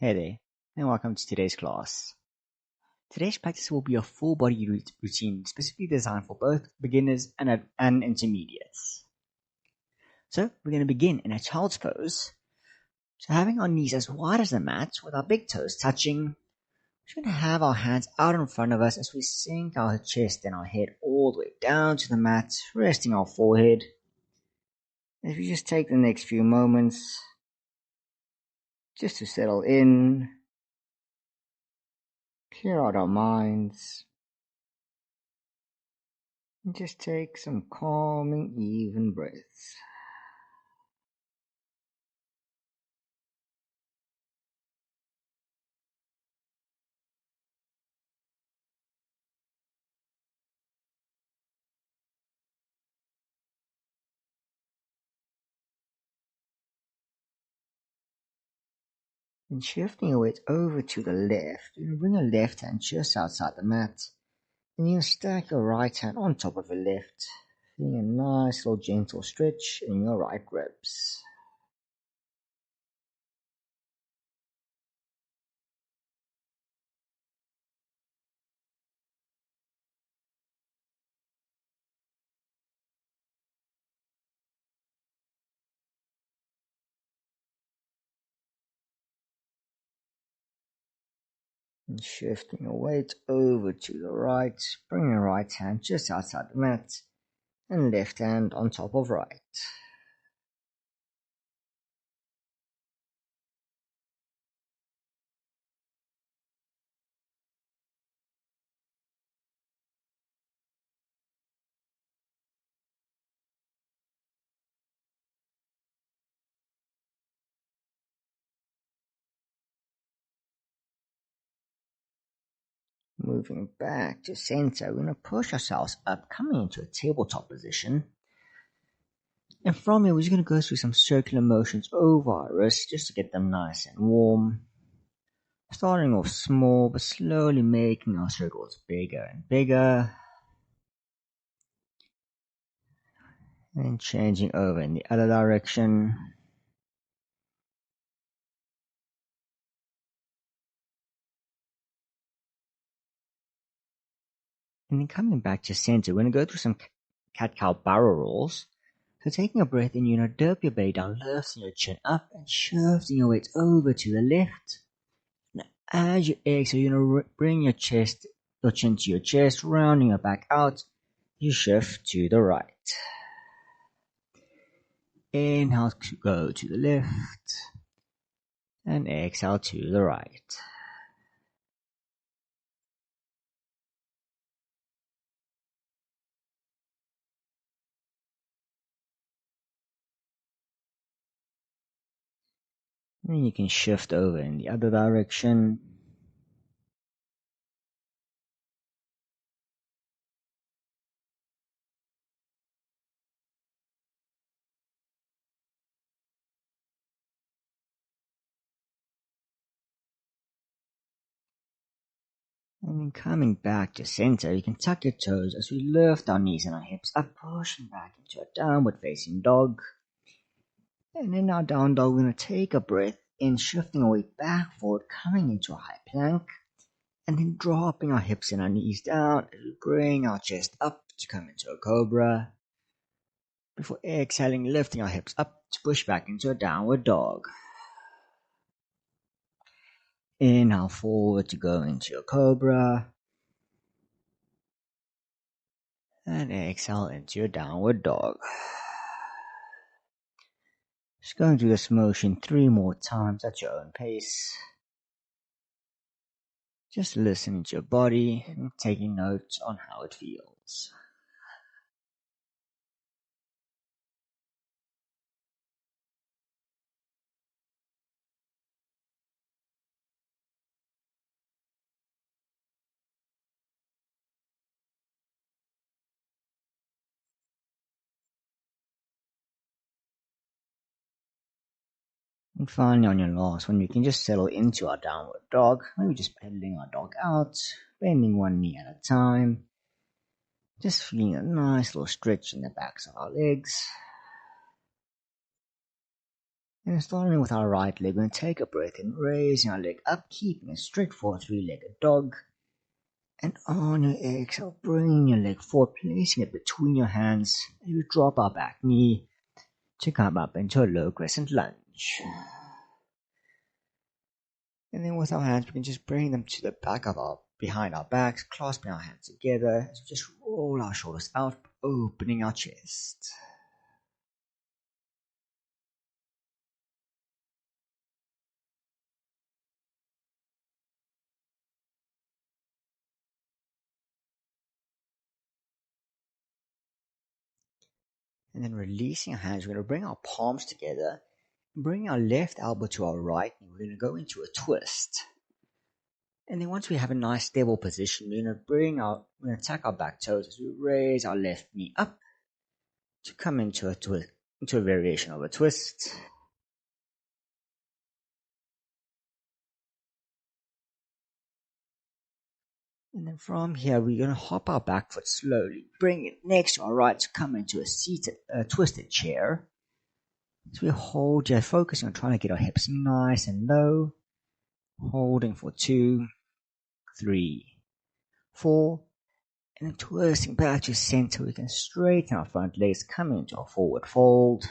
Hey there, and welcome to today's class. Today's practice will be a full body routine specifically designed for both beginners and intermediates. So we're going to begin in a child's pose. So having our knees as wide as the mat with our big toes touching, we're going to have our hands out in front of us as we sink our chest and our head all the way down to the mat, resting our forehead. If you just take the next few moments just to settle in, clear out our minds, and just take some calming, even breaths. And shifting your weight over to the left, you're going to bring your left hand just outside the mat. And you're going to stack your right hand on top of your left, feeling a nice little gentle stretch in your right ribs. And shifting your weight over to the right, bring your right hand just outside the mat, and left hand on top of right. Moving back to center, we're going to push ourselves up, coming into a tabletop position. And from here, we're just going to go through some circular motions over our wrists just to get them nice and warm. Starting off small, but slowly making our circles bigger and bigger. And changing over in the other direction. And then coming back to center, we're going to go through some cat-cow barrel rolls. So taking a breath in, you're going to dip your belly down, lifting your chin up and shifting your weight over to the left. Now, as you exhale, you're going to bring your chin to your chest, rounding your back out. You shift to the right. Inhale to go to the left. And exhale to the right. And you can shift over in the other direction. And then coming back to center, you can tuck your toes as we lift our knees and our hips up, pushing back into a downward facing dog. And in our down dog, we're going to take a breath in, shifting our weight back forward, coming into a high plank. And then dropping our hips and our knees down as we bring our chest up to come into a cobra. Before exhaling, lifting our hips up to push back into a downward dog. Inhale forward to go into a cobra. And exhale into your downward dog. Just going through this motion 3 more times at your own pace. Just listening to your body and taking notes on how it feels. And finally, on your last one, you can just settle into our downward dog. Maybe just pedaling our dog out, bending one knee at a time. Just feeling a nice little stretch in the backs of our legs. And starting with our right leg, we're going to take a breath in, raising our leg up, keeping a straight forward three-legged dog. And on your exhale, bring your leg forward, placing it between your hands. And you drop our back knee to come up into a low crescent lunge. And then with our hands, we can just bring them to the back of behind our backs, clasping our hands together. So just roll our shoulders out, opening our chest. And then releasing our hands, we're going to bring our palms together, bring our left elbow to our right, and we're going to go into a twist. And then once we have a nice stable position, we're going to tuck our back toes as we raise our left knee up to come into a variation of a twist. And then from here, we're going to hop our back foot slowly, bring it next to our right to come into a twisted chair. So we hold here, focusing on trying to get our hips nice and low, holding for 2, 3, 4, and then twisting back to center. We can straighten our front legs, coming into a forward fold.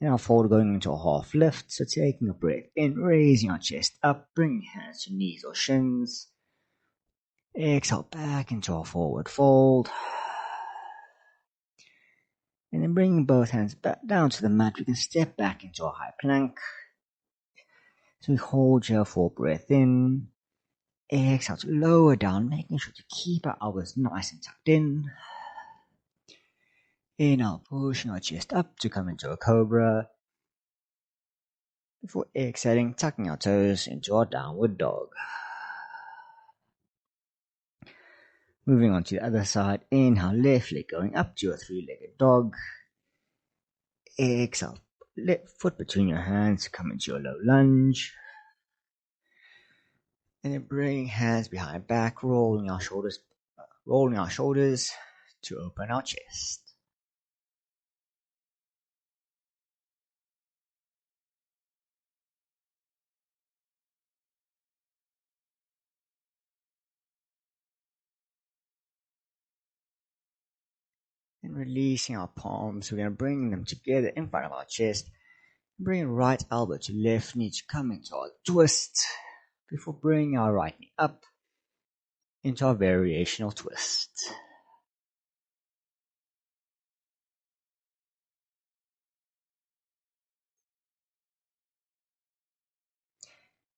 And our fold going into a half lift. So taking a breath in, raising our chest up, bringing hands to knees or shins. Exhale back into our forward fold. And then bringing both hands back down to the mat, we can step back into a high plank. So we hold here for breath in. Exhale to lower down, making sure to keep our elbows nice and tucked in. Inhale, pushing our chest up to come into a cobra. Before exhaling, tucking our toes into our downward dog. Moving on to the other side, inhale, left leg going up to a three-legged dog. Exhale, left foot between your hands, come into a low lunge. And then bring hands behind back, rolling our shoulders to open our chest. And releasing our palms, we're going to bring them together in front of our chest. Bring right elbow to left knee to come into our twist before bringing our right knee up into our variational twist.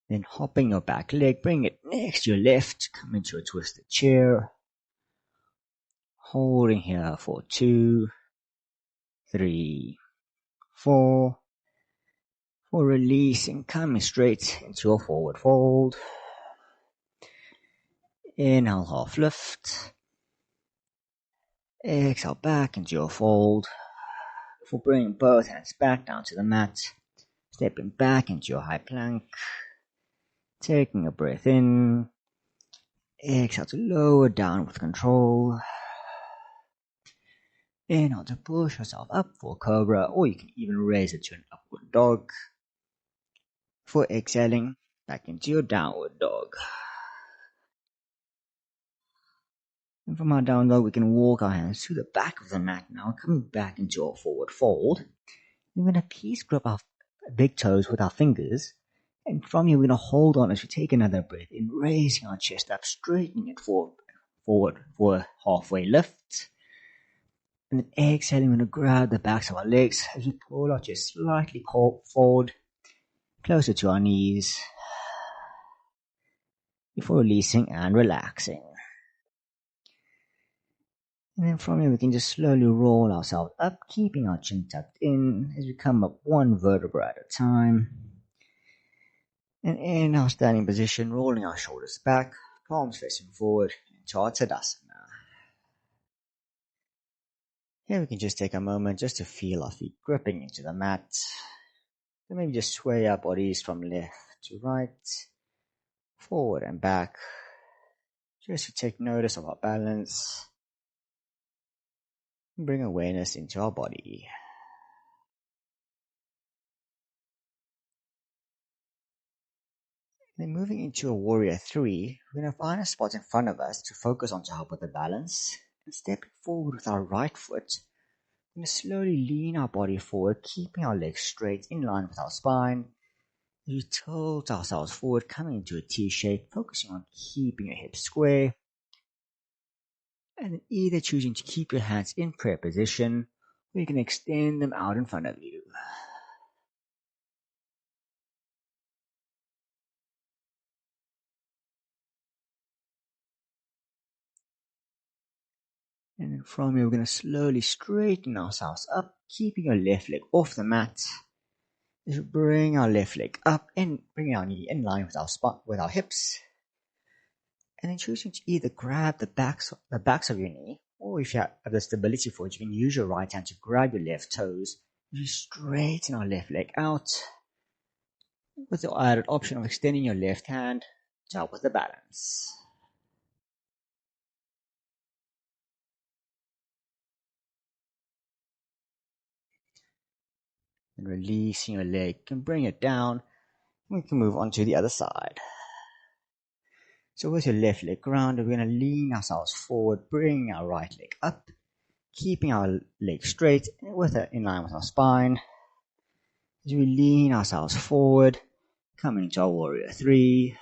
Then hopping your back leg, bring it next to your left, come into a twisted chair. Holding here for 2, 3, 4. For releasing, coming straight into a forward fold. Inhale, half lift. Exhale, back into your fold. For bringing both hands back down to the mat. Stepping back into your high plank. Taking a breath in. Exhale to lower down with control. Inhale to push yourself up for cobra, or you can even raise it to an upward dog. For exhaling, back into your downward dog. And from our down dog, we can walk our hands to the back of the mat now, coming back into our forward fold. We're going to please grip our big toes with our fingers. And from here, we're going to hold on as we take another breath in, raising our chest up, straightening it forward for a halfway lift. And then exhaling, we're going to grab the backs of our legs as we pull our chest slightly forward, closer to our knees, before releasing and relaxing. And then from here, we can just slowly roll ourselves up, keeping our chin tucked in as we come up one vertebra at a time. And in our standing position, rolling our shoulders back, palms facing forward into our Tadasana. Here we can just take a moment just to feel our feet gripping into the mat. Then maybe just sway our bodies from left to right, forward and back, just to take notice of our balance. Bring awareness into our body. Then moving into a warrior 3, we're going to find a spot in front of us to focus on to help with the balance. And stepping forward with our right foot, we're going to slowly lean our body forward, keeping our legs straight in line with our spine. As we tilt ourselves forward, coming into a T shape, focusing on keeping your hips square. And then either choosing to keep your hands in prayer position, or you can extend them out in front of you. And then from here, we're going to slowly straighten ourselves up, keeping your left leg off the mat. Just bring our left leg up and bring our knee in line with our spot, with our hips. And then choosing to either grab the backs of your knee, or if you have the stability for it, you can use your right hand to grab your left toes. You straighten our left leg out, with the added option of extending your left hand to help with the balance. And releasing your leg, you can bring it down, and we can move on to the other side. So with your left leg grounded, we're going to lean ourselves forward, bring our right leg up, keeping our leg straight with it in line with our spine. As we lean ourselves forward, coming into our warrior 3.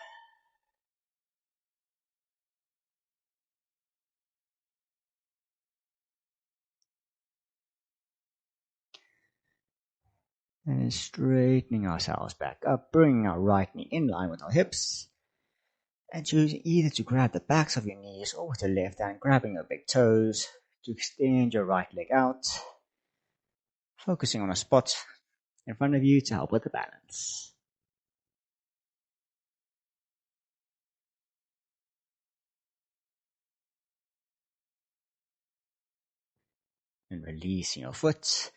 And then straightening ourselves back up, bringing our right knee in line with our hips. And choosing either to grab the backs of your knees or with your left hand, grabbing your big toes to extend your right leg out. Focusing on a spot in front of you to help with the balance. And releasing your foot.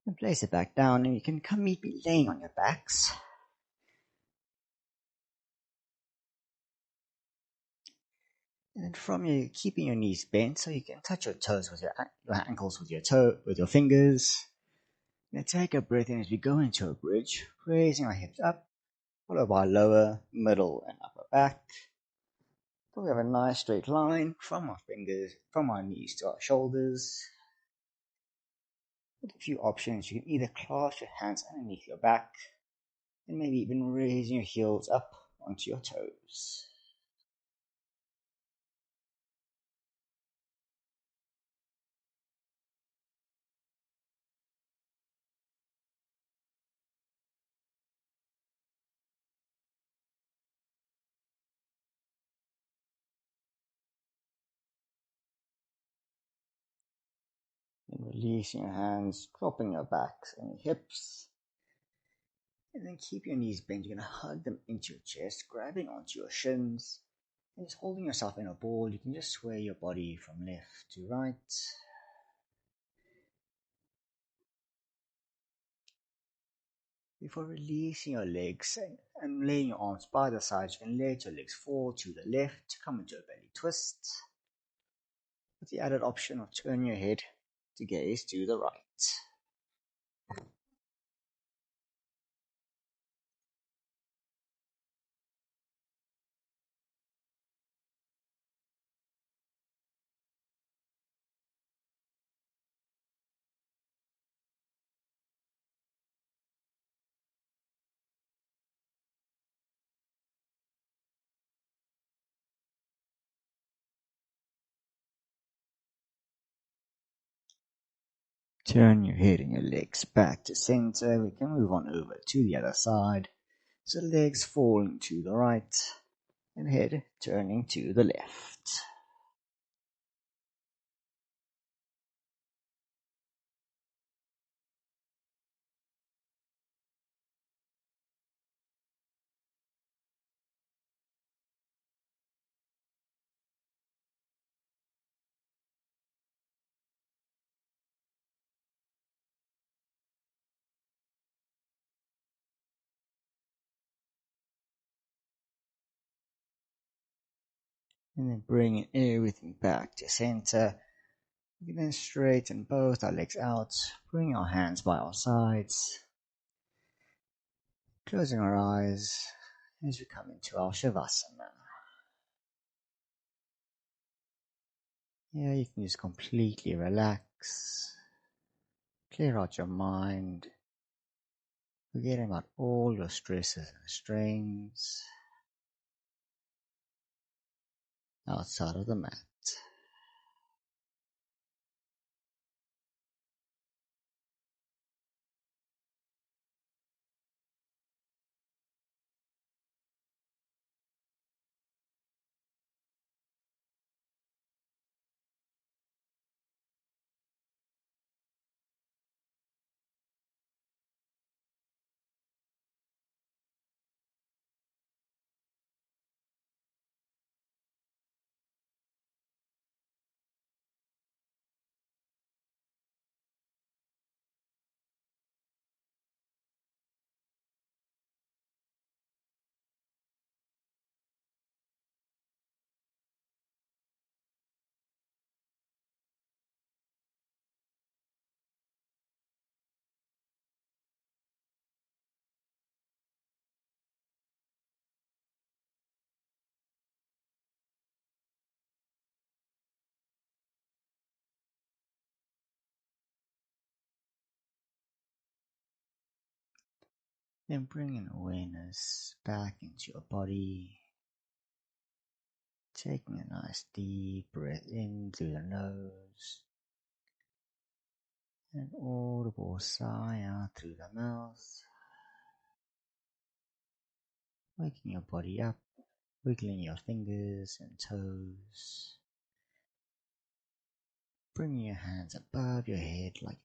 And place it back down, and you can come meet me laying on your backs. And then from you, keeping your knees bent so you can touch your toes with your ankles with your fingers. Then take a breath in as we go into a bridge, raising our hips up, followed by lower, middle, and upper back. So we have a nice straight line from our knees to our shoulders. With a few options, you can either clasp your hands underneath your back, and maybe even raising your heels up onto your toes. And releasing your hands, dropping your backs and your hips. And then keep your knees bent. You're going to hug them into your chest, grabbing onto your shins. And just holding yourself in a ball, you can just sway your body from left to right. Before releasing your legs and laying your arms by the sides, you can let your legs fall to the left, come into a belly twist. With the added option of turning your head to gaze to the right. Turn your head and your legs back to center. We can move on over to the other side. So legs falling to the right and head turning to the left. And then bringing everything back to center. We can then straighten both our legs out, bring our hands by our sides, closing our eyes, as we come into our Shavasana. Here you can just completely relax, clear out your mind, forgetting about all your stresses and strains outside of the mat. Then bringing awareness back into your body, taking a nice deep breath in through the nose, an audible sigh out through the mouth, waking your body up, wiggling your fingers and toes, bringing your hands above your head like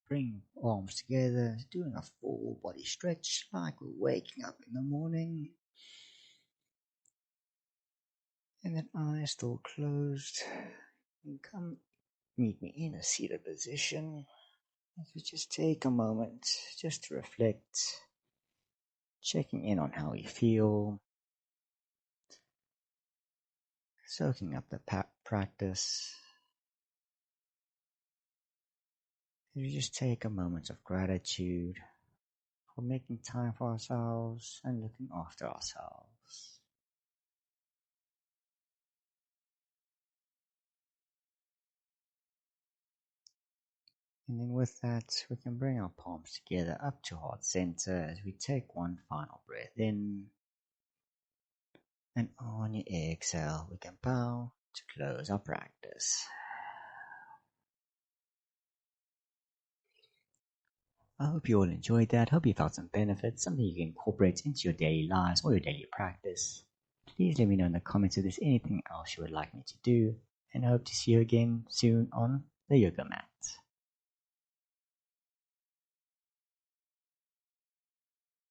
bring arms together, doing a full body stretch like we're waking up in the morning. And then eyes still closed, and come meet me in a seated position. If you just take a moment just to reflect, checking in on how you feel, soaking up the practice. If you just take a moment of gratitude for making time for ourselves and looking after ourselves. And then with that, we can bring our palms together up to heart center as we take one final breath in. And on your exhale, we can bow to close our practice. I hope you all enjoyed that. Hope you felt some benefits, something you can incorporate into your daily lives or your daily practice. Please let me know in the comments if there's anything else you would like me to do, and I hope to see you again soon on the yoga mat.